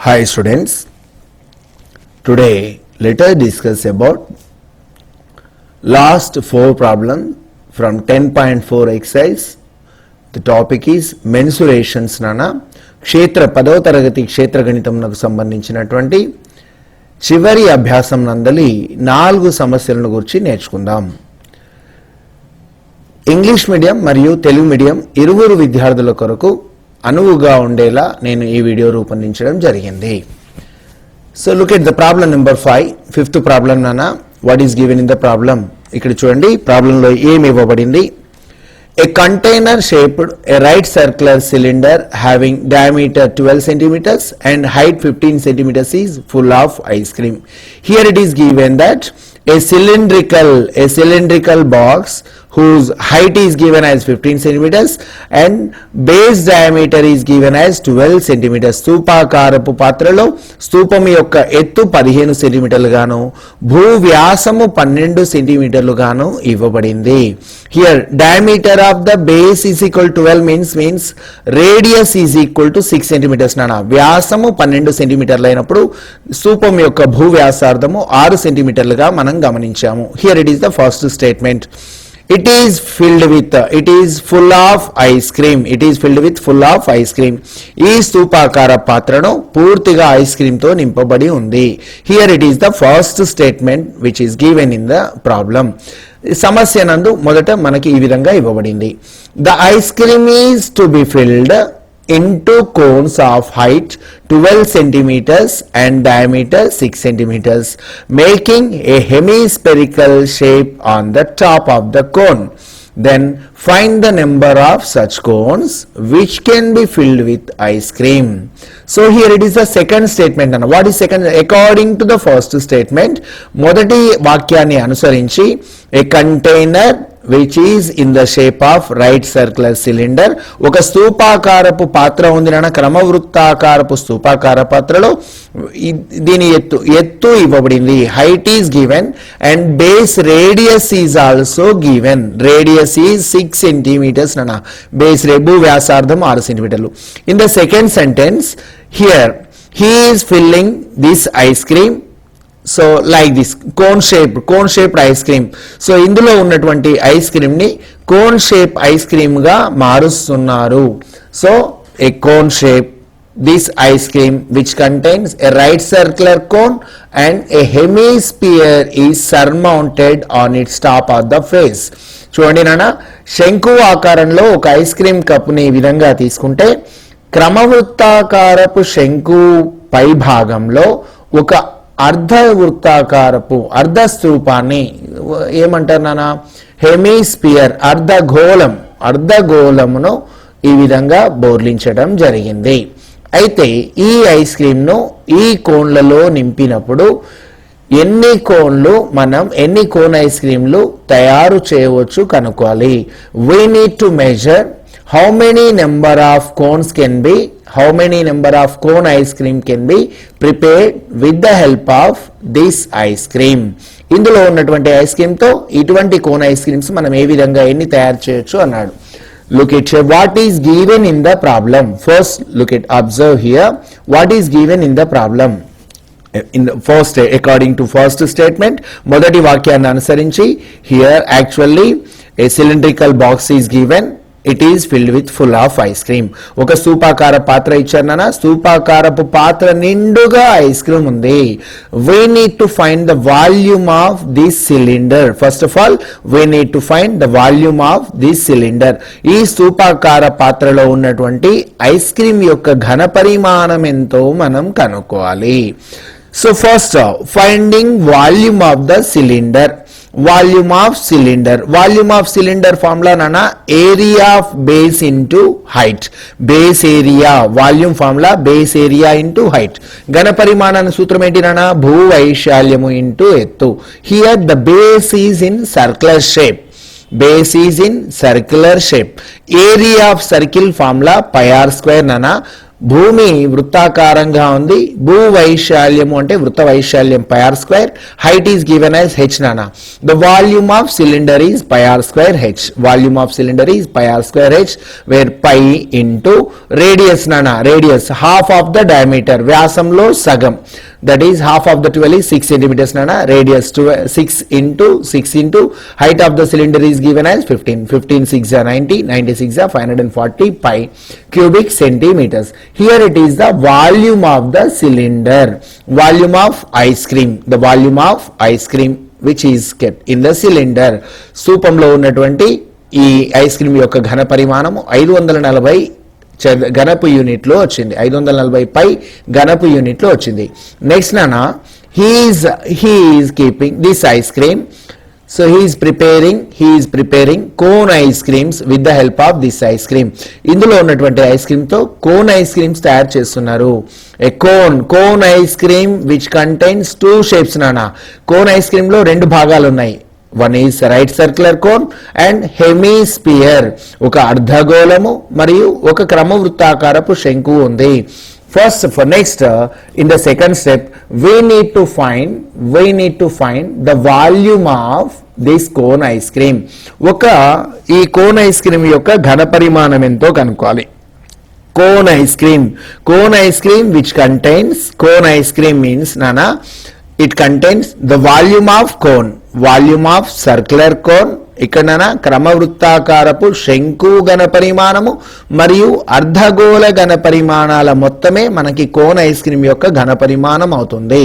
Hi students, today let us discuss about last 4 problem from 10.4 exercise. The topic is mensurations nana క్షేత్ర 10వ తరగతి క్షేత్ర గణితమునకు సంబంధించినటువంటి చివరి అభ్యాసం నందలి 4 సమస్యలను గురించి నేర్చుకుందాం. ఇంగ్లీష్ మీడియం మరియు తెలుగు మీడియం ఇరువురు విద్యార్థుల కొరకు అనువుగా ఉండేలా నేను ఈ వీడియో రూపొందించడం జరిగింది. So look at the problem number 5, fifth problem నానా. What is given in the problem? ఇక్కడ చూడండి, ప్రాబ్లంలో ఏమి ఇవ్వబడింది. A container shaped a right circular cylinder having diameter 12 centimeters and height 15 centimeters is full of ice cream. Here it is given that a cylindrical box whose height is given as 15 centimeters and base diameter is given as 12 centimeters. స్తూపాకారపు పాత్రలో స్తూపం యొక్క ఎత్తు 15 సెంటీమీటర్లు గాను భూ వ్యాసము 12 సెంటీమీటర్లు గాను ఇవ్వబడింది. Here diameter of the base is equal to 12 means radius is equal to 6 centimeters నానా. వ్యాసము 12 సెంటీమీటర్లు అయినప్పుడు స్తూపం యొక్క భూ వ్యాసార్థము 6 సెంటీమీటర్లుగా మనం గమనించాము. Here it is the first statement. It is full of ice cream. It is filled with full of ice cream. ఈ స్తూపాకార పాత్రను పూర్తిగా ఐస్ క్రీమ్ తో నింపబడి ఉంది. Here it is the first statement which is given in the problem. సమస్య నందు మొదట మనకి ఈ విధంగా ఇవ్వబడింది. The ice cream is to be filled into cones of height 12 centimeters and diameter 6 centimeters, making a hemispherical shape on the top of the cone. Then find the number of such cones which can be filled with ice cream. So here it is the second statement. And what is second? According to the first statement, మొదటి వాక్యాన్ని అనుసరించి a container which is in the shape of right circular cylinder, ఒక స్తూపాకారపు పాత్ర ఉంది నాన్న. క్రమవృత్తాకారపు స్తూపాకార పాత్రలో దీని ఎత్తు ఇవ్వబడింది. Height is given and base radius is also given. Radius is 6 centimetres నాన్న. బేస్ భూ వ్యాసార్థం 6 సెంటీమీటర్లు. In the second sentence, here he is filling this ice cream. So like this cone shaped ice cream. So ఇందులో ఉన్నటువంటి ice cream ని cone shape ice cream గా మారుస్తున్నారు. So a cone shape this ice cream which contains a right circular cone and a hemisphere is surmounted on it's top of the face. చూడండి నాన్న, శంకు ఆకారంలో ఒక ఐస్ క్రీమ్ కప్పుని ఈ విధంగా తీసుకుంటే క్రమవృత్తాకారపు శంకు పై భాగంలో ఒక అర్ధ స్తూపాన్ని ఏమంటారు నాన్న? హెమిస్పియర్, అర్ధగోళమును ఈ విధంగా బోర్లించడం జరిగింది. అయితే ఈ ఐస్ క్రీమ్ ను ఈ కోన్లలో నింపినప్పుడు ఎన్ని కోన్ ఐస్ క్రీమ్లు తయారు చేయవచ్చు కనుక్కోవాలి. We need to measure how many number of cone ice cream can be prepared with the help of this ice cream. ఇందులో ఉన్నటువంటి ఐస్ క్రీమ్ తో ఇటువంటి కోన్ ఐస్ క్రీమ్స్ మనం ఏ విధంగా ఎన్ని తయారు చేయొచ్చు అన్నాడు. Look at here what is given in the problem. First observe here what is given in the problem. In the first, according to first statement, మొదటి వాక్యాన్ని అనుసరించి here actually a cylindrical box is given. It is filled with full of ice cream. ఒక స్తూపాకార పాత్ర ఇచ్చారు నాన్న. స్తూపాకారపు పాత్ర నిండుగా ice cream ఉంది. We need to find the volume of this cylinder. First of all, we need to find the volume of this cylinder. ఈ స్తూపాకార పాత్రలో ఉన్నటువంటి ఐస్ క్రీమ్ యొక్క ఘన పరిమాణం ఎంతో మనం కనుక్కోవాలి. So first, finding volume of the cylinder. Volume of cylinder formula nana, area of base into height. Base area, volume formula base area into height. ఘన పరిమాణాన సూత్రం ఏంటి నాన్న? భూ వైశాల్యము ఇంటూ ఎత్తు. Here the base is in circular shape. Area of circle formula pi r square nana. భూమి వృత్తాకారంగా ఉంది, భూ వైశాల్యము అంటే వృత్త వైశాల్యం pi r square, height is given as h నానా. The volume of cylinder is pi r square h. Volume of cylinder is pi r square h, where pi into radius నానా, radius half of the diameter, వ్యాసంలో సగం, that is half of the 12 is 6 centimeters nana, radius 6 into height of the cylinder is given as 15, 15 6 are 90, 96 are 540 pi cubic centimeters. Here it is the volume of the cylinder, volume of ice cream, the volume of ice cream which is kept in the cylinder. స్థూపంలో ఉన్నటువంటి ఈ ice cream యొక్క ఘన పరిమాణము 540 ఘనపు unit లో వచ్చింది, 540 పై ఘనపు unit లో వచ్చింది. Next నానా, he is keeping this ice cream, so he is preparing cone ice creams with the help of this ice cream. ఇందులో ఉన్నటువంటి ఐస్ క్రీమ్ తో కోన్ ఐస్ క్రీమ్స్ తయారు చేస్తున్నారు. a cone ice cream which contains two shapes నానా. Cone ice cream లో రెండు భాగాలు ఉన్నాయి. One is right circular cone and hemisphere, ఒక అర్ధగోళము మరియు ఒక క్రమవృత్తాకారపు శంకు ఉంది. First for next in the second step we need to find the volume of this cone ice cream. ఒక ఈ కోన్ ఐస్ క్రీమ్ యొక్క ఘన పరిమాణం ఎంతో కనుక్కోవాలి. Cone ice cream which contains, cone ice cream means nana, it contains the volume of cone, volume of circular cone, ఇక్కడ క్రమవృత్తాకారపు శంకు ఘన పరిమాణము మరియు అర్ధగోళ ఘన పరిమాణాల మొత్తమే మనకి కోన్ ఐస్ క్రీమ్ యొక్క ఘన పరిమాణం అవుతుంది.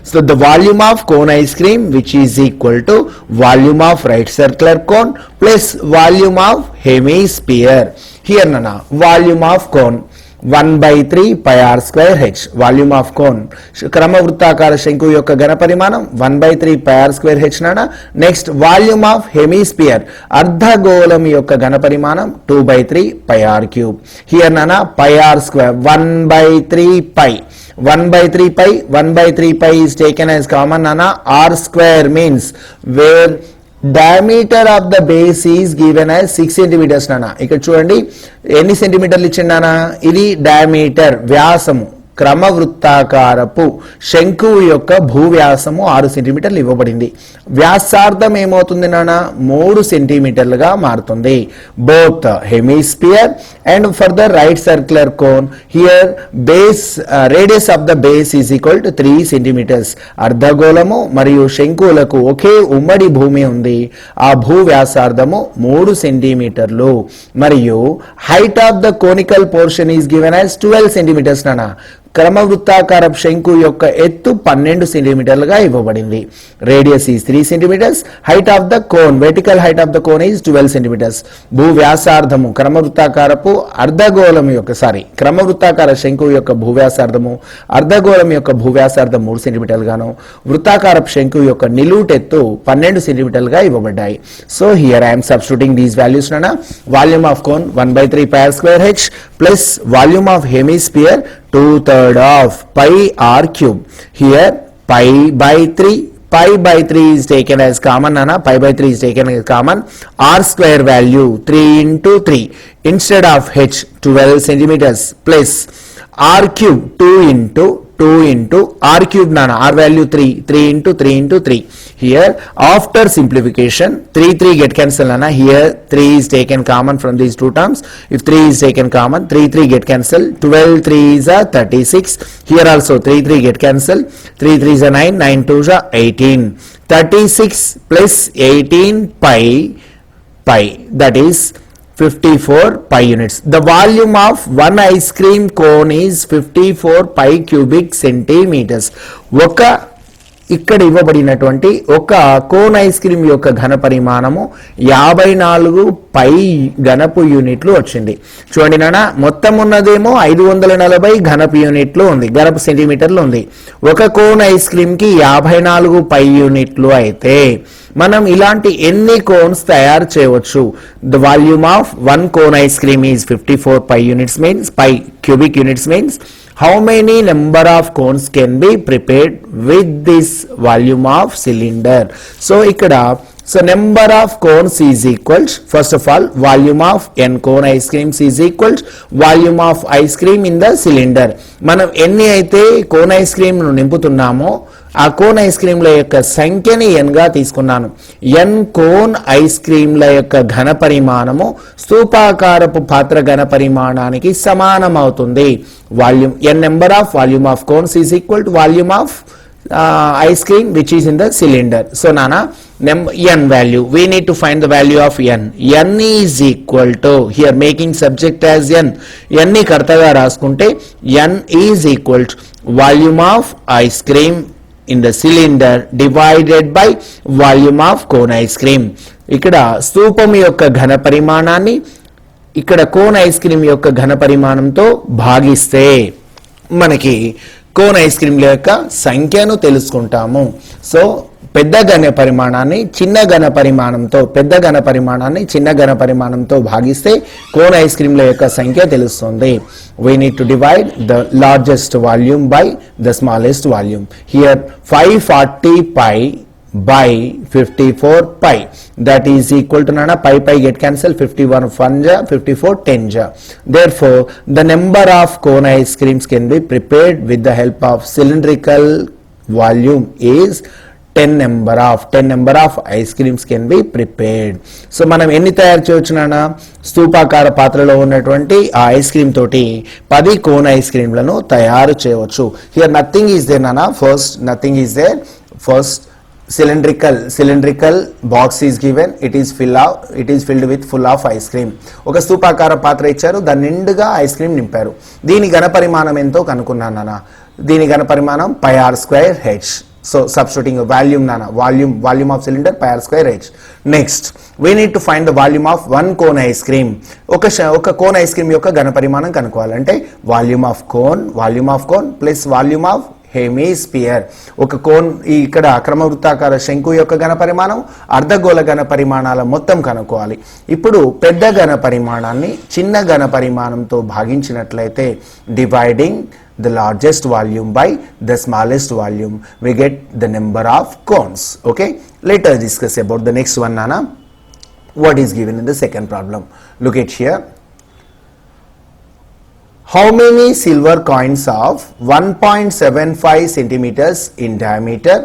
So the volume of cone ice cream which is equal to volume of right circular cone plus volume of hemisphere. Here నానా, volume of cone 1/3 pi r square h, volume of cone క్రమవృత్తాకార శంకు యొక్క ఘన పరిమాణం 1/3 pi r square h నానా. Next volume of hemisphere అర్ధగోళం యొక్క ఘన పరిమాణం 2/3 pi r cube. హియర్ నానా pi r square 1/3 pi, 1/3 pi is taken as common nana. R square means where diameter of the base is given as 6 centimeters nana. ఇక్కడ చూడండి ఎన్ని సెంటీమీటర్లు ఇచ్చిండు నానా, ఇది డయామీటర్ వ్యాసము, క్రమవృత్తాకారపు శంకువు యొక్క భూవ్యాసము 6 సెంటీమీటర్లు ఇవ్వబడింది. వ్యాసార్థం ఏమవుతుంది నానా, 3 సెంటీమీటర్లుగా మారుతుంది. Both hemisphere and for the right circular cone here base radius of the base is equal to 3 centimetres. అర్ధగోళము మరియు శంకువులకు ఒకే ఉమ్మడి భూమి ఉంది, ఆ భూ వ్యాసార్థము 3 సెంటీమీటర్లు మరియు height of the conical portion is given as 12 centimetres నానా. క్రమవృత్తాకార శంకు యొక్క ఎత్తు 12 సెంటీమీటర్లుగా ఇవ్వబడింది. Radius is 3 centimetres, height of the cone, vertical height of the cone is 12 centimetres. భూ వ్యాసార్థము క్రమవృత్తాకారపు అర్ధగోళం యొక్క క్రమవృత్తాకార శంకు యొక్క భూవ్యాసార్థము అర్ధగోళం యొక్క భూవ్యాసార్థం 3 సెంటీమీటర్లుగాను, వృత్తాకారపు శంకు యొక్క నిలువుటెత్తు 12 సెంటీమీటర్లుగా ఇవ్వబడ్డాయి. So here I'm substituting these values నానా. Volume of cone 1/3 pi r square h plus volume of hemisphere 2/3 of pi r cube. Here pi by 3 is taken as common nana, pi by 3 is taken as common. R square value 3 into 3 instead of h 12 centimeters plus r cube 2 into r cube nana, r value 3 into 3. Here after simplification 3 get cancelled nana. Here 3 is taken common from these two terms. If 3 is taken common, 3 get cancelled. 12 3s are 36. Here also 3 get cancelled. 3 3s are 9, 9 2s are 18. 36 plus 18 pi, that is 54 pi units. The volume of one ice cream cone is 54 pi cubic centimeters. ఒక ఇక్కడ ఇవ్వబడినటువంటి ఒక cone ice cream యొక్క ఘన పరిమాణము 54 పై ఘనపు యూనిట్లు వచ్చింది. చూడండి నాన్న, మొత్తం ఉన్నదేమో 540 ఘనపు యూనిట్లు ఉంది, ఘనపు సెంటీమీటర్లు ఉంది. ఒక కోన్ ఐస్ క్రీమ్ కి 54 పై యూనిట్లు అయితే మనం ఇలాంటి ఎన్ని కోన్స్ తయారు చేయవచ్చు? The volume of one cone ice cream is 54 pi units means pi cubic units means how many number of cones can be prepared with this volume of cylinder. So ikkada So number of cones is equals, first of all, volume of n cone ice creams is equals volume of ice cream in the cylinder. మనం ఎన్ని అయితే cone ice cream ను నింపుతున్నామో ఆ cone ice క్రీమ్ల యొక్క సంఖ్యని n గా తీసుకున్నాను. n cone ice క్రీమ్ల యొక్క ఘన పరిమాణము స్తూపాకారపు పాత్ర ఘన పరిమాణానికి సమానం అవుతుంది. Volume n number of volume of cones is equal to volume of ice cream which is in the cylinder. So nana n value, we need to find the value of n. n is equal to, here making subject as n ni kartaga raskunte n is equal to volume of ice cream in the cylinder divided by volume of cone ice cream. ikkada stoopam yokka ghana parimananni ikkada cone ice cream yokka ghana parimanamto bhagiste మనకి cone ice క్రీమ్ల యొక్క సంఖ్యను తెలుసుకుంటాము. So పెద్ద ఘన పరిమాణాన్ని చిన్న ఘన పరిమాణంతో చిన్న ఘన పరిమాణంతో భాగిస్తే కోన్ ఐస్ క్రీమ్ల యొక్క సంఖ్య తెలుస్తుంది. we need to divide the largest volume by the smallest volume. Here 540 pi by 54 pi, that is equal to nana pi get cancel, 51 1 ja, 54 10 ja. Therefore the number of cone ice creams can be prepared with the help of cylindrical volume is 10 number of ice creams can be prepared. So మనం ఎన్ని తయారు చేయొచ్చు నానా, స్తూపాకార పాత్రలో ఉన్నటువంటి ఆ ice cream తోటి 10 cone ice క్రీమ్లను తయారు చేయవచ్చు. హియర్ నథింగ్ ఈస్ దేర్ నానా, first cylindrical box is given, it is filled with full of ice cream. ఒక స్తూపాకార పాత్ర ఇచ్చారు, దాని నిండుగా ఐస్ క్రీమ్ నింపారు. దీని ఘన పరిమాణం ఎంతో కనుక్కున్నాను నాన్న. దీని ఘన పరిమాణం pi r square h. So substituting a volume nana, volume of cylinder pi r square h. Next we need to find the volume of one cone ice cream. ఒక కోన్ ఐస్ క్రీమ్ యొక్క ఘన పరిమాణం కనుక్కోవాలంటే volume of cone plus volume of hemisphere. ఒక cone ఇక్కడ క్రమవృత్తాకార శంకు యొక్క ఘన పరిమాణం, అర్ధగోళ ఘన పరిమాణాల మొత్తం కనుక్కోవాలి. ఇప్పుడు పెద్ద ఘన పరిమాణాన్ని చిన్న ఘన పరిమాణంతో భాగించినట్లయితే dividing the largest volume by the smallest volume, we get the number of cones. Okay, let us discuss about the next one nana. What is given in the second problem? Look at here. How many silver coins of 1.75 centimeters in diameter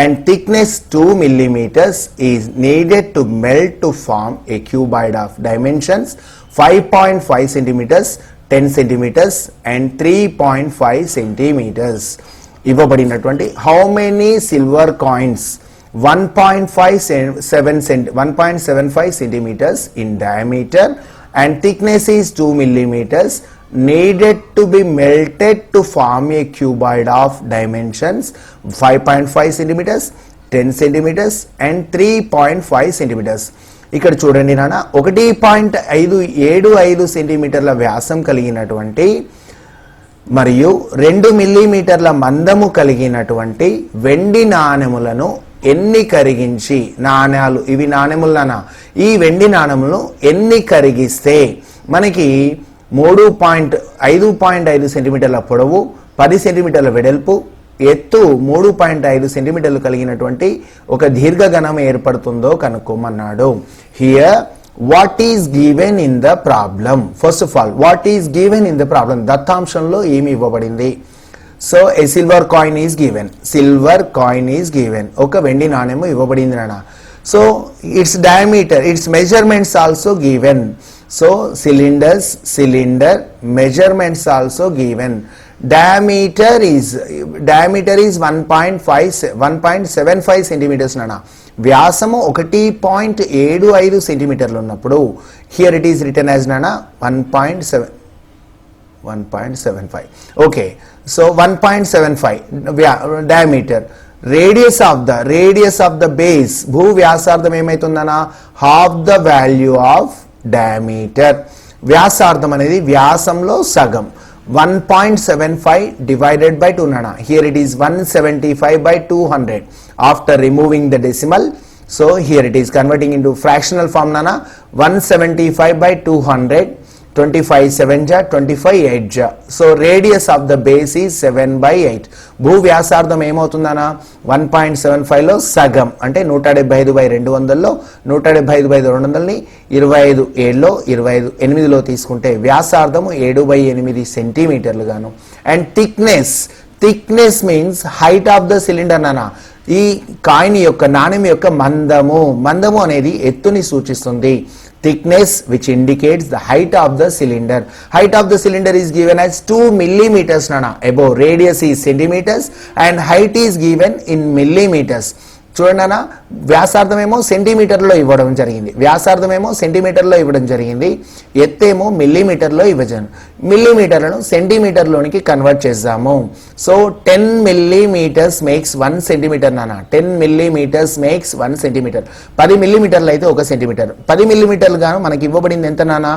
and thickness 2 millimeters is needed to melt to form a cuboid of dimensions 5.5 centimeters, 10 centimeters and 3.5 centimeters? ఇవ్వబడినటువంటి how many silver coins 1.75 centimeters in diameter and thickness is 2 millimeters needed to be melted to form a cuboid of dimensions 5.5 centimeters, 10 centimeters and 3.5 centimeters. ఇక్కడ చూడండి నాన్న, 1.575 సెంటీమీటర్ల వ్యాసం కలిగినటువంటి మరియు 2 మిల్లీమీటర్ల మందము కలిగినటువంటి వెండి నాణెములను ఎన్ని కరిగించి, నాణ్యాలు ఇవి నాణెములనా, ఈ వెండి నాణెములను ఎన్ని కరిగిస్తే మనకి 5.5 సెంటీమీటర్ల పొడవు, 10 సెంటీమీటర్ల వెడల్పు, ఎత్తు 3.5 సెంటీమీటర్లు కలిగినటువంటి ఒక దీర్ఘఘనం ఏర్పడుతుందో కనుక్కోమన్నాడు. Here what is given in the problem? First of all what is given in the problem? దత్తాంశంలో ఏమి ఇవ్వబడింది? So a silver coin is given. ఒక వెండి నాణెము ఇవ్వబడింది నాన్న. So its diameter, its measurements also given. So cylinder measurements also given. Diameter is 1.75 centimeters nana. వ్యాసము 1.75 సెంటీమీటర్లు ఉన్నప్పుడు here it is written as nana 1.75. Okay, so 1.75 diameter. Radius of the base, భూ వ్యాసార్థం ఏమైతుందనా, half the value of diameter. వ్యాసార్థం అనేది వ్యాసంలో సగం. 1.75 divided by 2 nana. Here it is 175 by 200 after removing the decimal. So here it is converting into fractional form nana. 175 by 200 25 7 ja 25 8 ja. So radius of the base is 7/8. భూ వ్యాసార్థం ఏమవుతుందనా 1.75 లో సగం అంటే 175/200లో 175/200ని 25 7లో 25 8లో తీసుకుంటే వ్యాసార్థము 7/8 సెంటీమీటర్లు గాను. And thickness means height of the cylinder నానా. ఈ కాయిన్ యొక్క నాణెం యొక్క మందము అనేది ఎత్తుని సూచిస్తుంది. Thickness which indicates the height of the cylinder. Height of the cylinder is given as 2 millimeters nana. Above radius is centimeters and height is given in millimeters. చూడండి అన్న, వ్యాసార్థమేమో సెంటీమీటర్లో ఇవ్వడం జరిగింది, ఎత్తేమో మిల్లీమీటర్లో మిల్లీమీటర్లను సెంటీమీటర్లోనికి కన్వర్ట్ చేద్దాము. సో 10 millimeters makes 1 centimeter నాన్న. 10 millimeters makes 1 centimeter. 10 మిల్లీమీటర్లు అయితే 1 centimetre. 10 మిల్లీమీటర్లు గాను మనకి ఇవ్వబడింది ఎంత నాన్న?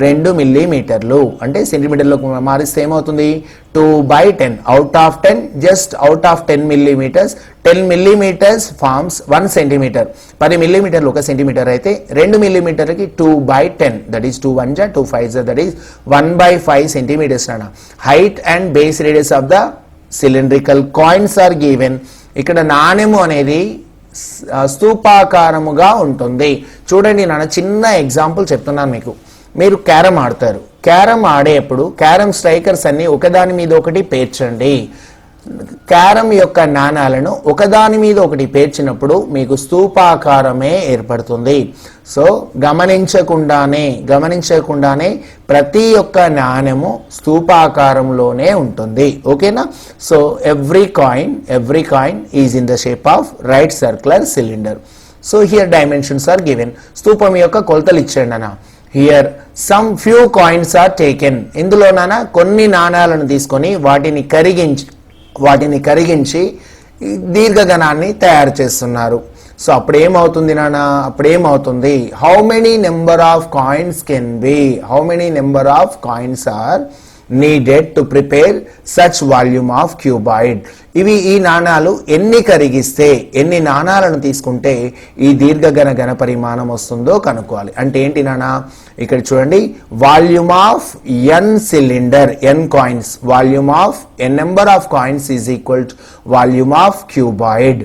2 మిల్లీమీటర్లు. అంటే సెంటీమీటర్లో మారిస్తే ఏమవుతుంది? 2/10. Out of 10 millimeters, 10 millimeters forms 1 centimeter. 10 మిల్లీమీటర్లు 1 సెంటీమీటర్ అయితే 2 మిల్లీమీటర్కి 2/10. That is 2 1 ja 2 5 ja, that is 1/5 centimeters nana. Height and base radius of the cylindrical coins are given. ఇక్కడ నాణెము అనేది స్తూపాకారముగా ఉంటుంది. చూడండి నాన్న, చిన్న ఎగ్జాంపుల్ చెప్తున్నాను మీకు. మీరు క్యారమ్ ఆడతారు. క్యారమ్ ఆడేప్పుడు క్యారమ్ స్ట్రైకర్స్ అన్ని ఒకదాని మీద ఒకటి పేర్చండి. క్యారమ్ యొక్క నాణాలను ఒకదాని మీద ఒకటి పేర్చినప్పుడు మీకు స్తూపాకారమే ఏర్పడుతుంది. సో గమనించకుండానే ప్రతి ఒక్క నాణెము స్తూపాకారంలోనే ఉంటుంది. ఓకేనా? So every coin is in the shape of right circular cylinder. So here dimensions are given. స్తూపం యొక్క కొలతలు ఇచ్చేయండి అన్న. Here some few coins are taken. ఇందులోనైనా కొన్ని నాణాలను తీసుకొని వాటిని కరిగించి దీర్ఘగణాన్ని తయారు చేస్తున్నారు. సో అప్పుడేమవుతుంది నాన్న? How many number of coins are needed to prepare such volume of cuboid. ఈ నాణాలు ఎన్ని నాణాలను తీసుకుంటే ఈ దీర్ఘఘన ఘన పరిమాణం వస్తుందో కనుక్కోవాలి. అంటే ఏంటి నాన్న? ఇక్కడ చూడండి, volume of n cylinder, n coins, volume of n number of coins is equal to volume of cuboid.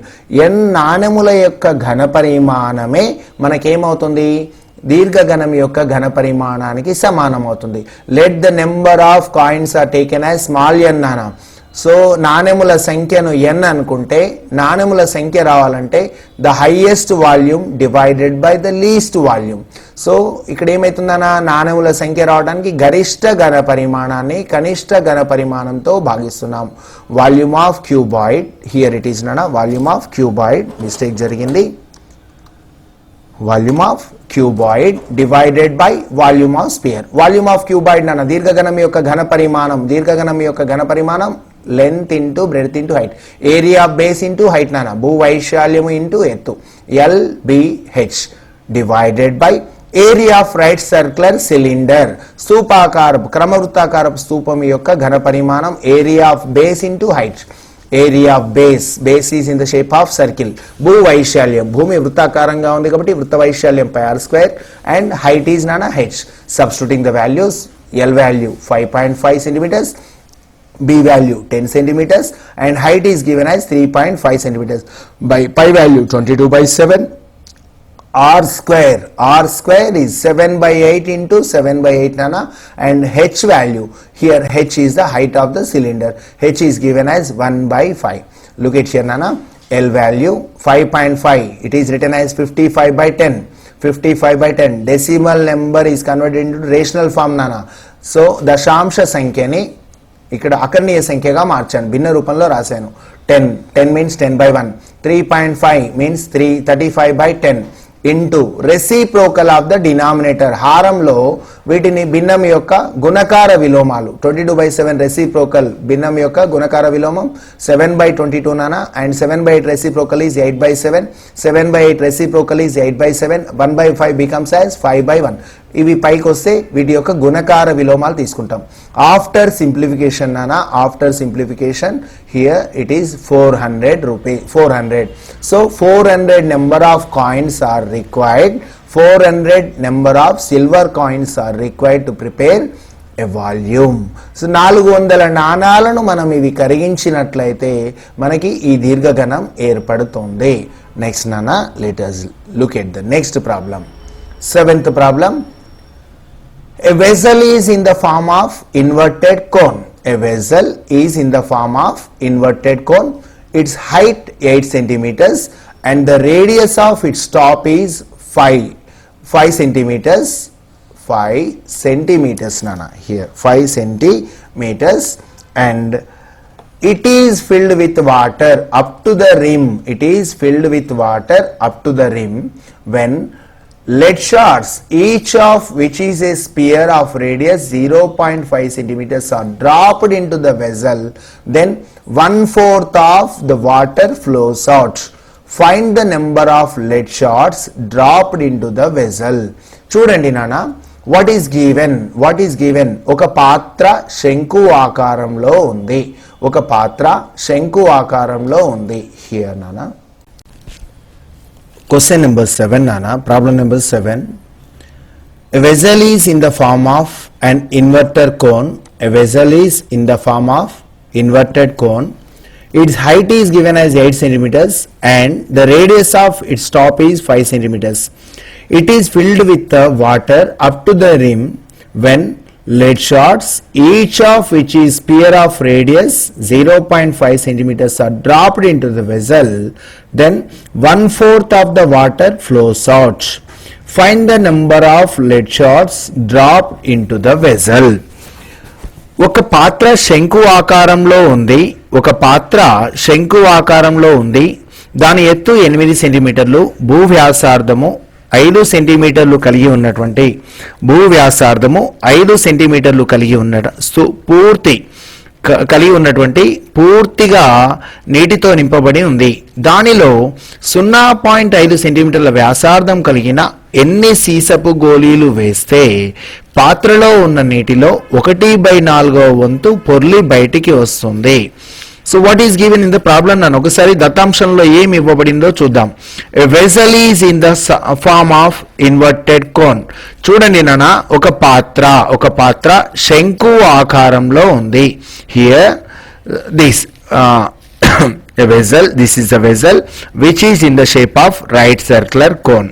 n నాణెముల యొక్క ఘన పరిమాణమే మనకేమవుతుంది? దీర్ఘగణం యొక్క ఘన పరిమాణానికి సమానం అవుతుంది. Let the number of coins are taken as small n నానా. సో నాణెముల సంఖ్యను n అనుకుంటే నాణెముల సంఖ్య రావాలంటే the highest volume divided by the least volume. So ఇక్కడ ఏమవుతుందన్నా? నాణెముల సంఖ్య రావడానికి గరిష్ట ఘన పరిమాణాన్ని కనిష్ట ఘన పరిమాణంతో భాగిస్తున్నాం. Volume of cuboid, here it is నానా, వాల్యూమ్ ఆఫ్ క్యూబాయిడ్, మిస్టేక్ జరిగింది. Volume of cuboid divided by volume of sphere. Volume of cuboid నాన్న దీర్ఘగణం యొక్క ఘన పరిమాణం length into breadth into height, area of base into height నాన్న, భూవైశాల్యము into ఎత్తు, LBH divided by area of right circular cylinder. క్రమవృత్తాకారపు స్తూపం యొక్క ఘన పరిమాణం area of base into height. Area of base is in the shape of circle. భూవైశాల్యం, భూమి వృత్తాకారంగా ఉంది కాబట్టి వృత్త వైశాల్యం πr² అండ్ హైట్ ఈజ్ నానా h. Substituting the values, L value 5.5 centimeters, B value 10 centimeters and height is given as 3.5 centimeters. By pi value 22/7. R square is 7/8 into 7/8 nana, and h value, here h is the height of the cylinder, h is given as 1/5. Look at here nana, L value 5.5, it is written as 55/10. 55/10 decimal number is converted into rational form nana. So dashamsha సంఖ్యని ఇక్కడ అకర్ణీయ సంఖ్యగా మార్చాను, భిన్న రూపంలో రాశాను. 10 means 10/1, 3.5 means 35/10 into reciprocal of the denominator, హారంలో వీటిని భిన్నం యొక్క గుణకార విలోమాలు. 22/7 రెసిప్రోకల్ భిన్నం యొక్క గుణకార విలోమం 7/22 నానా, and 7/8 reciprocal is 8/7, 7/8 reciprocal is 8/7, 1/5 becomes as 5/1. ఇవి పైకి వస్తే వీటి యొక్క గుణకార విలోమాలు తీసుకుంటాం. ఆఫ్టర్ సింప్లిఫికేషన్ నానా, after simplification here it is 400 rupees. 400. So 400 number of coins are required 400 number of silver coins are required to prepare a volume. So 400 నాణాలను మనం ఇవి కరిగించినట్లయితే మనకి ఈ దీర్ఘఘనం ఏర్పడుతుంది. నెక్స్ట్ నానా let us look at the next problem. Seventh problem. A vessel is in the form of inverted cone. A vessel is in the form of inverted cone. Its height 8 centimeters and the radius of its top is 5 centimeters. 5 centimeters nana here 5 centimeters, and it is filled with water up to the rim. It is filled with water up to the rim when lead shards, each of which is a sphere of radius 0.5 centimeters, are dropped into the vessel. Then 1/4 of the water flows out. Find the number of lead shards dropped into the vessel. చూడండి నాన్న, what is given ఒక పాత్ర శంకు ఆకారంలో ఉంది. ఒక పాత్ర శంకు ఆకారంలో ఉంది. హియర్ నాన్న question number 7 nana, problem number 7. A vessel is in the form of an inverted cone. A vessel is in the form of inverted cone. Its height is given as 8 centimeters and the radius of its top is 5 centimeters. It is filled with water up to the rim when lead shards, each of which is sphere of radius 0.5 centimeters, are dropped into the vessel. Then 1/4 of the water flows out. Find the number of lead shards dropped into the vessel. ఒక పాత్ర శంకు ఆకారంలో ఉంది. ఒక పాత్ర శంకు ఆకారంలో ఉంది. దాని ఎత్తు 8 సెంటీమీటర్లు, భూ వ్యాసార్థము 5 సెంటీమీటర్లు కలిగి ఉన్నటువంటి భూ వ్యాసార్థము 5 సెంటీమీటర్లు కలిగి ఉన్నటువంటి పూర్తిగా నీటితో నింపబడి ఉంది. దానిలో 0.5 సెంటీమీటర్ల వ్యాసార్థం కలిగిన ఎన్ని సీసపు గోళీలు వేస్తే పాత్రలో ఉన్న నీటిలో 1/4 వంతు పొర్లి బయటికి వస్తుంది. So what is given in the problem నన్ను ఒకసారి దత్తాంశంలో ఏమి ఇవ్వబడిందో చూద్దాం. A vessel is in the form of inverted cone. చూడండి నాన్న, ఒక పాత్ర శంకు ఆకారంలో ఉంది. Here this a vessel, this is a vessel which is in the shape of right circular cone.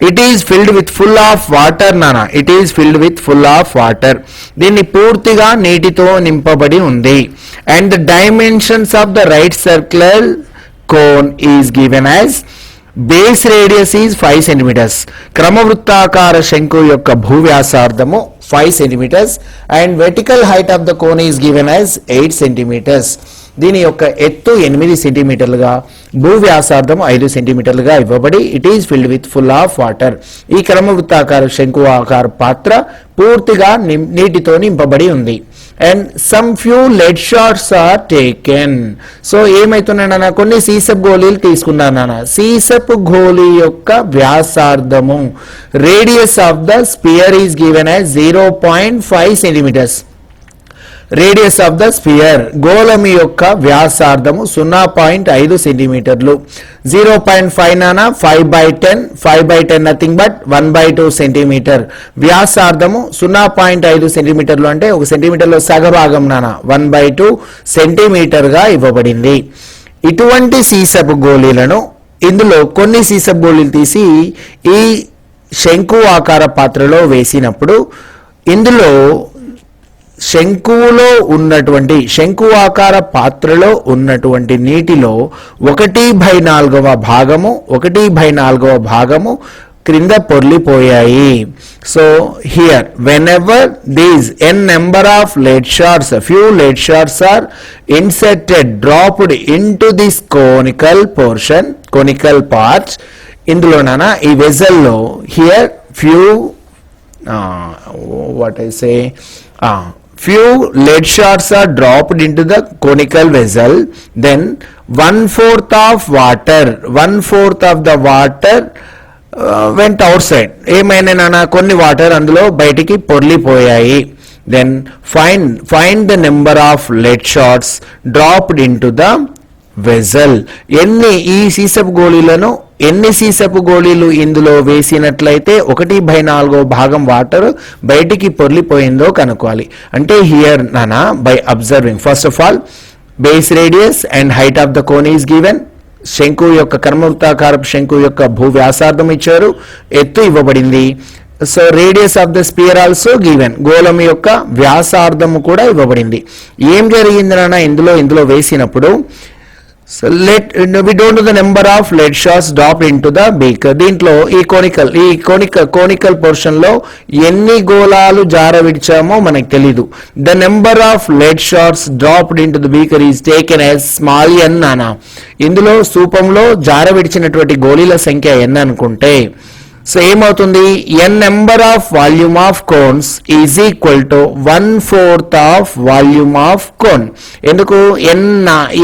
It is filled with full of water nana. It is filled with full of water. దీన్ని పూర్తిగా నీటితో నింపబడి ఉంది. And the dimensions of the right circular cone is given as base radius is 5 centimeters. క్రమవృత్తాకార శంకు యొక్క భూవ్యాసార్థము 5 centimeters and vertical height of the cone is given as 8 centimeters. దీని యొక్క ఎత్తు 8 సెంటీమీటర్లుగా, భూ వ్యాసార్థం 5 సెంటీమీటర్లుగా ఇవ్వబడి it is filled with full of water. ఈ క్రమవృత్తాకార శంకు ఆకార పాత్ర పూర్తిగా నీటితో నింపబడి ఉంది. And some few lead shards are taken. So ఏమైతున్నానన్నా, కొన్ని సీసపు గోళీలు తీసుకున్నానన్నా. సీసపు గోళీ యొక్క వ్యాసార్థము radius of the sphere is given as 0.5 centimetres. Radius of the sphere, గోళం యొక్క వ్యాసార్థము 0.5 సెంటీమీటర్లు. 0.5 నానా 5/10, 5/10 నథింగ్ బట్ 1/2 సెంటీమీటర్. వ్యాసార్థము 0.5 సెంటీమీటర్లు అంటే 1 సెంటీమీటర్లో సగభాగం నానా 1/2 సెంటీమీటర్గా ఇవ్వబడింది. ఇటువంటి సీసపు గోళీలను, ఇందులో కొన్ని సీసపు గోళీలు తీసి ఈ శంకు ఆకార పాత్రలో వేసినప్పుడు ఇందులో శంకువులో ఉన్నటువంటి శంకు ఆకార పాత్రలో ఉన్నటువంటి నీటిలో 1/4 భాగము క్రింద పొర్లిపోయాయి. So here whenever these n number of lead shards, few lead shards are inserted, dropped into this conical part. ఇందులో నానా ఈ వెజల్లో here few few lead shards are dropped into the conical vessel. Then 1/4 of the water went outside. ఏమైనా నాన్న, కొన్ని water అందులో బయటికి పొర్లిపోయాయి. Then find the number of lead shards dropped into the vessel. ఈ సీసపు గోళీలను ఎన్ని సీసపు గోళీలు ఇందులో వేసినట్లయితే 1/4 భాగం వాటర్ బయటికి పొర్లిపోయిందో కనుక్కోవాలి. అంటే హియర్ నానా by observing first of all base radius and height of the cone is given. శంకు యొక్క కర్మవృత్తాకారపు శంకు యొక్క భూ వ్యాసార్థం ఇచ్చారు, ఎత్తు ఇవ్వబడింది. So radius of the spear also given, గోళం యొక్క వ్యాసార్థము కూడా ఇవ్వబడింది. ఏం జరిగిందన ఇందులో వేసినప్పుడు so we don't know the number of lead shots dropped into the beaker. దీంట్లో ఈ కోనికల్ పోర్షన్ లో ఎన్ని గోళాలు జార విడిచామో మనకు తెలీదు. The number of lead shots dropped into the beaker is taken as small n నానా. ఇందులో స్థూపంలో జార విడిచినటువంటి గోళీల సంఖ్య n అనుకుంటే సో ఏమవుతుంది, n number of volume of cones is equal to 1/4 of volume of cone. ఎందుకు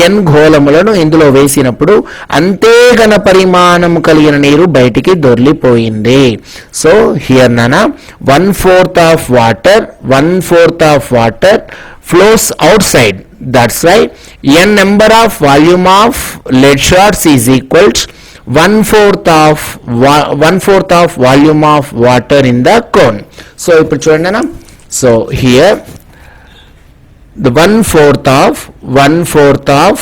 n గోళములను ఇందులో వేసినప్పుడు అంతే ఘన పరిమాణము కలిగిన నీరు బయటికి దొర్లిపోయింది. సో హియర్ నానా 1/4 of water flows outside. That's why n number of volume of lead shots is equal to 1/4 of volume of water in the cone. So ఇప్పుడు చూడండి అన్న, so here the 1/4 of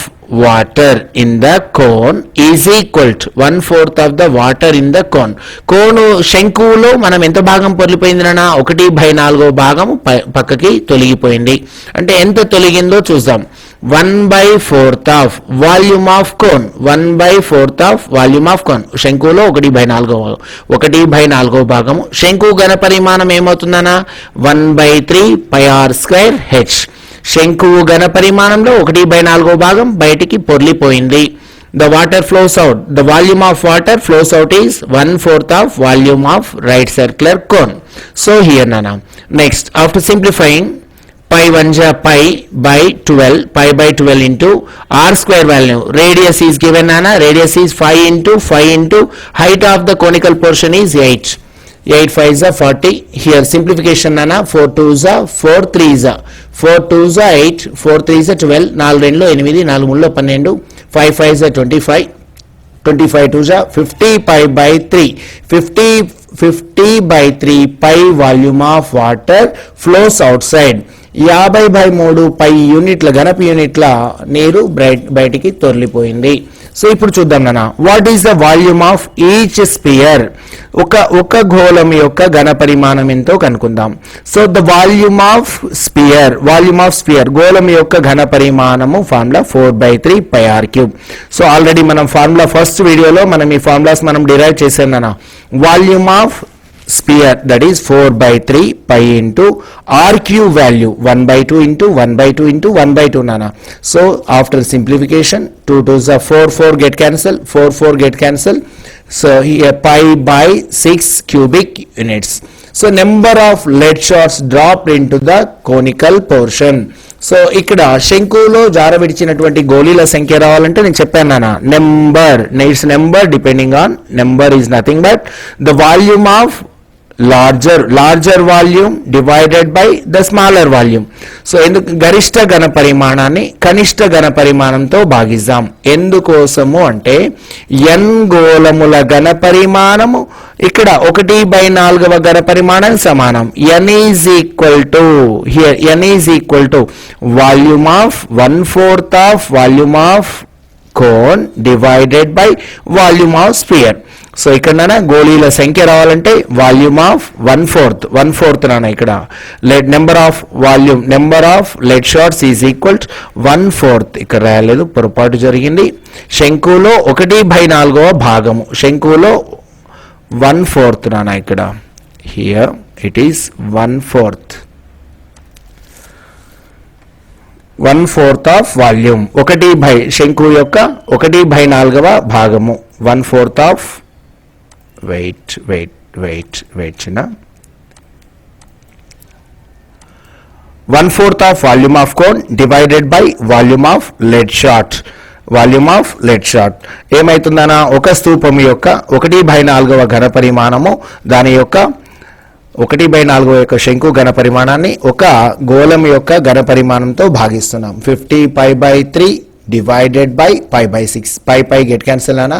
water in the cone is equal to 1/4 of the water in the cone. కోను శంకువులో మనం ఎంత భాగం పొర్లిపోయింది నాన్న, 1/4 భాగం పక్కకి తొలగిపోయింది. అంటే ఎంత తొలగిందో చూద్దాం. 1/4 of volume of cone, 1/4 of volume of cone. శంకువులో 1/4 భాగము. శంకు ఘన పరిమాణం ఏమవుతుందన్నా 1/3 πr² h. శంకువు ఘన పరిమాణంలో 1/4 భాగం బయటికి పొర్లిపోయింది. The water flows out. The volume of water flows out is 1/4 of volume of right circular cone. So here nana. Next, after simplifying, pi 1 ja pi by 12 into r square value. Radius is given nana. Radius is 5 into height of the conical portion is 8. 8 5s are 40. Here simplification nana. 4 2s are 4 3s are 4 2s are 8, 4 3s are 12, 4 2 8, 4 3 12, 5 5s are 25, 25 2s are 50 pi by 3, 50/3 pi volume of water flows outside. 50/3 పై యూనిట్ల ఘనపు యూనిట్ల నీరు బయటికి తొర్లిపోయింది. So ఇప్పుడు చూద్దాం నాన్న, what is the volume of each sphere. ఒక గోళం యొక్క ఘన పరిమాణం ఎంతో కనుక్కుందాం. So the volume of sphere గోళం యొక్క ఘన పరిమాణము ఫార్ములా 4/3 πr³. సో ఆల్రెడీ మనం ఫార్ములా ఫస్ట్ వీడియోలో మనం ఈ ఫార్ములాస్ మనం డిరైవ్ చేసాం నాన్న. Volume of sphere, that is 4/3 pi into r³ value 1/2 into 1/2 nana. So after simplification 2 2s are 4 get cancel. So here pi by 6 cubic units. So number of lead shots dropped into the conical portion. So ఇక్కడ శంకులో జార విడిచినటువంటి గోళీల సంఖ్య రావాలంటే నేను చెప్పాను నాన్న, number depending on number is nothing but the volume of larger volume divided by the smaller volume. So ఎందుకు గరిష్ట ఘన పరిమాణాన్ని కనిష్ట ఘన పరిమాణంతో భాగిద్దాం. ఎందుకోసము అంటే n గోళముల ఘన పరిమాణము ఇక్కడ 1/4 ఘన పరిమాణానికి సమానం. n is equal to volume of 1/4 of volume of cone divided by volume of sphere. So ఇక్కడ నాన్న గోళీల సంఖ్య రావాలంటే వాల్యూమ్ ఆఫ్ 1/4 నాన్న. ఇక్కడ number of lead shots is equal to 1/4. ఇక్కడ రాయలేదు, పొరపాటు జరిగింది. శంకులో 1/4 భాగము, శంకులో 1/4 నాన్న. ఇక్కడ here it is 1/4 of volume. శంకు యొక్క 1/4 భాగము 1/4 ఆఫ్ wait చిన్న 1/4 of volume of cone divided by volume of lead shot. ఏమైతుందనా, ఒక స్తూపం యొక్క 1/4 ఘన పరిమాణము దాని యొక్క 1/4 యొక్క శంకు ఘన పరిమాణాన్ని ఒక గోళం యొక్క ఘన పరిమాణంతో భాగిస్తున్నాం. 50 pi by 3 divided by pi by 6. Pi get cancel nana.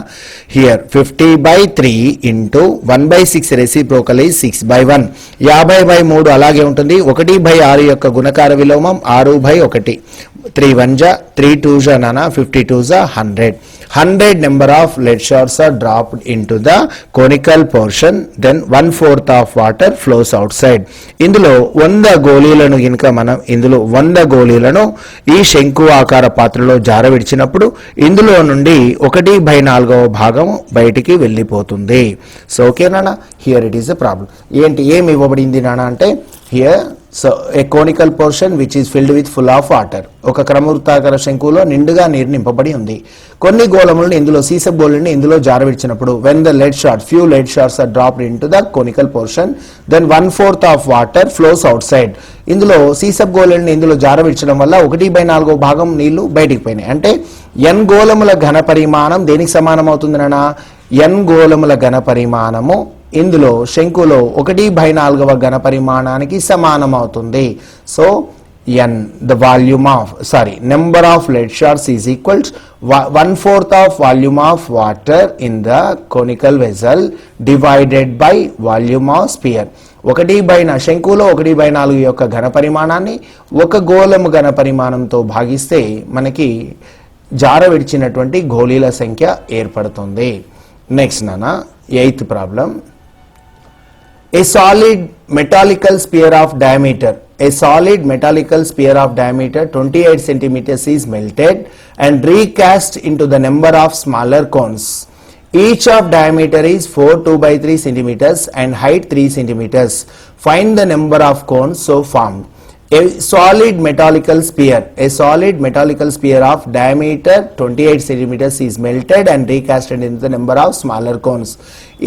Here 50 by 3 into 1 by 6 reciprocal is 6 by 1. 50 by 3 అలాగే ఉంటుంది. 1 by 6 యొక్క గుణకార విలోమం 6 by 1. 3 1 ja 3 2 ja nana 52 ja 100. 100 number of lead shards are dropped into the conical portion, then 1/4 of water flows outside. ఇందులో 100 గోళీలను గినక మనం ఇందులో 100 గోళీలను ఈ శంకు ఆకార పాత్రలో జారవిడిచినప్పుడు ఇందులో నుండి 1/4 భాగం బయటికి వెళ్ళిపోతుంది. సో ఓకే నాన్న, here it is a problem. ఏంటి ఏమి ఇవ్వబడింది నాన్న అంటే here so A conical portion which is filled with full of water. ఒక క్రమవృత్తాకార శంకులో నిండుగా నీరు నింపబడి ఉంది. కొన్ని గోళములను ఇందులో సీసప్ గోళాన్ని ఇందులో జారవిడిచినప్పుడు when the lead shards, few lead shards are dropped into the conical portion, then 1/4 of water flows outside. ఇందులో సీసప్ గోళాన్ని ఇందులో జారవిడిచడం వల్ల 1/4 భాగం నీళ్లు బయటికి పోయినాయి. అంటే n గోళముల ఘన పరిమాణం దేనికి సమానం అవుతుంది నాన్న? n గోళముల ఘన పరిమాణము ఇందులో శంకులో 1/4 ఘన పరిమాణానికి సమానం అవుతుంది. So n the volume of number of lead shards is equals 1/4 of volume of water in the conical vessel divided by volume of sphere. శంకులో 1/4 యొక్క ఘన పరిమాణాన్ని ఒక గోళము ఘన పరిమాణంతో భాగిస్తే మనకి జార విడిచినటువంటి గోళీల సంఖ్య ఏర్పడుతుంది. నెక్స్ట్ నాన్న 8th problem. A solid metallical sphere of diameter 28 centimeters is melted and recast into the number of smaller cones. Each of diameter is 4 2/3 centimeters and height 3 centimeters. Find the number of cones so formed. A solid metallical sphere of diameter 28 centimeters is melted and recasted into the number of smaller cones.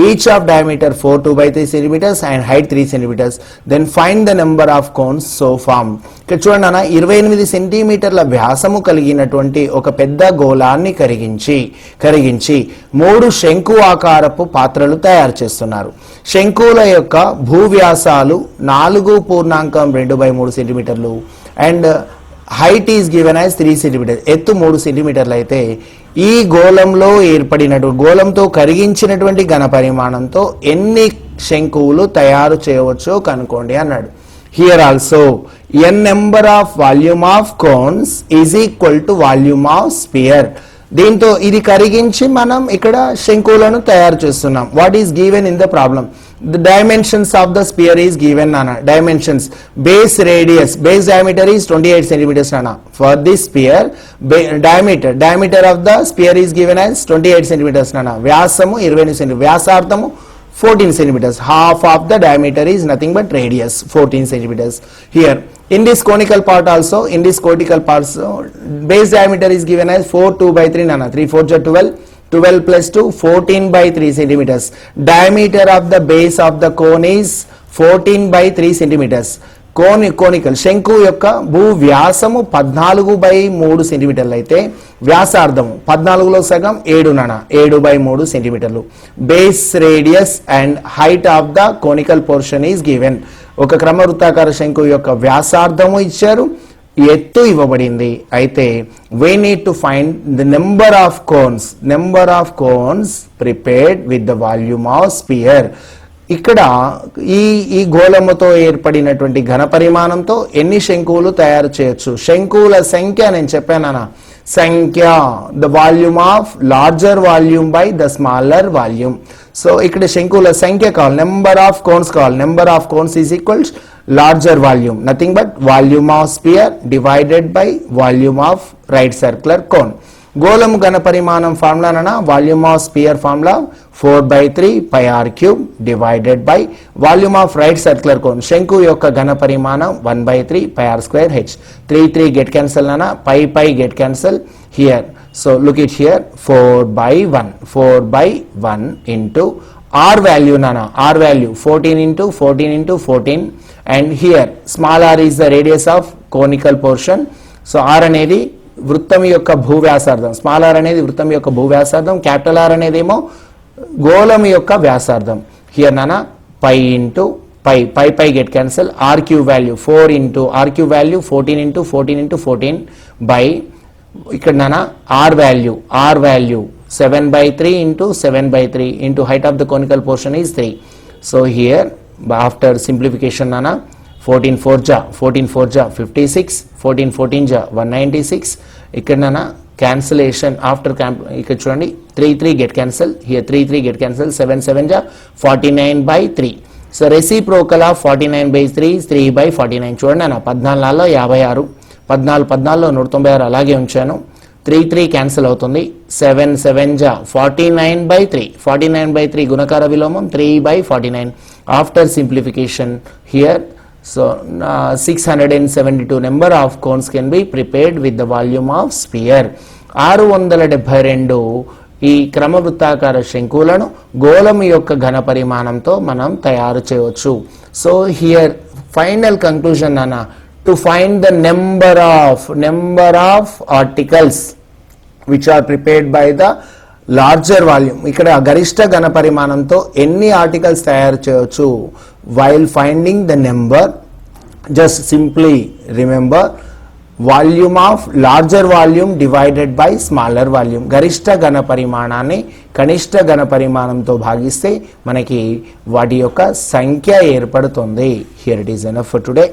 Each of diameter 4 2/3 centimeters and height 3 centimeters. Then find the number of cones so formed. ఇక్కడ చూడండి అన్న, 28 సెంటీమీటర్ల వ్యాసము కలిగినటువంటి ఒక పెద్ద గోళాన్ని కరిగించి 3 శంకు ఆకారపు పాత్రలు తయారు చేస్తున్నారు. శంకుల యొక్క భూవ్యాసాలు 4.2/3 సెంటీమీటర్లు and height is given as 3 centimetre. ఎత్తు 3 సెంటీమీటర్లు అయితే ఈ గోళంలో గోళంతో కరిగించినటువంటి ఘన పరిమాణంతో ఎన్ని శంకువులు తయారు చేయవచ్చో కనుక్కోండి అన్నాడు. Here also n number of volume of cones is equal to volume of spear. దీంతో ఇది కరిగించి మనం ఇక్కడ శంకువులను తయారు చేస్తున్నాం. What is given in the problem? The dimensions of the sphere is given nana. Dimensions: base diameter is 28 centimeters nana. For this sphere diameter of the sphere is given as 28 centimeters nana. Vyasamu 20 centimeters, vyasarthamu 14 centimeters. Half of the diameter is nothing but radius 14 centimeters. Here in this conical part also, base diameter is given as 4 2/3 nana. 3 4 ja 12 plus 2 14/3 centimeters. Diameter of the base of the cone is 14/3 centimeters. Conical శంకు యొక్క భూ వ్యాసము 14/3 సెంటీమీటర్లు అయితే వ్యాసార్థము 14లో సగం 7/3 సెంటీమీటర్లు. Base radius and height of the conical portion is given. ఒక క్రమవృత్తాకార శంకు యొక్క వ్యాసార్థము ఇచ్చారు, ఎత్తు ఇవ్వబడింది. అయితే we need to find the number of cones prepared with the volume of sphere. ఇక్కడ ఈ గోళముతో ఏర్పడినటువంటి ఘన పరిమాణంతో ఎన్ని శంకువులు తయారు చేయొచ్చు? శంకువుల సంఖ్య నేను చెప్పానా? సంఖ్య the volume of larger volume by the smaller volume. So ఇక్కడ శంకువుల సంఖ్య కావాలి, నెంబర్ ఆఫ్ కోన్స్ కావాలి. Number of cones is equals larger volume, nothing but volume of sphere divided by volume of right circular cone. గోళము ఘన పరిమాణం formula నన volume of sphere formula 4/3 pi r cube divided by volume of right circular cone. శంకు యొక్క ఘన పరిమాణం 1/3 pi r square h. 3 get cancel nana, pi get cancel here. So look it here, 4/1 into r value nana, r value 14 into 14 and here small r is the radius of conical portion. So r అనేది వృత్తం యొక్క భూవ్యాసార్థం, small r అనేది వృత్తం యొక్క భూవ్యాసార్థం, capital R అనేదేమో గోళం యొక్క వ్యాసార్థం. Here నానా pi into pi get cancel, r cube value 4 into r cube value 14 into 14 by ఇక్కడ నానా r value 7/3 into 7/3 into height of the conical portion is 3. So here after simplification nana 14 4 ja 56, 14 14 ja 196. ఇక్కడ nana cancellation after ఇక్కడ చూడండి 3 get cancel, here 3 get cancel, 7 7 ja 49/3. So reciprocal of 49/3 is 3/49. చూడండి అన్న 14 56, 14 196 అలాగే ఉంచాను. 3 cancel అవుతుంది. 7 7 జా 49/3, 49/3 గుణకార విలోమం 3/49. After simplification here so 672 number of cones can be prepared with the volume of spear. 672 ఈ క్రమవృత్తాకార శంకువులను గోళము యొక్క ఘన పరిమాణంతో మనం తయారు చేయవచ్చు. సో హియర్ ఫైనల్ కంక్లూజన్ అన్న, to find the number of articles which are prepared by the larger volume. ఇక్కడ గరిష్ట ఘన పరిమాణంతో ఎన్ని ఆర్టికల్స్ తయారు చేయవచ్చు. While finding the number, just simply remember volume of larger volume divided by smaller volume. గరిష్ట ఘన పరిమాణాన్ని కనిష్ట ఘన పరిమాణంతో భాగిస్తే మనకి వాటి యొక్క సంఖ్య ఏర్పడుతుంది. Here it is enough for today.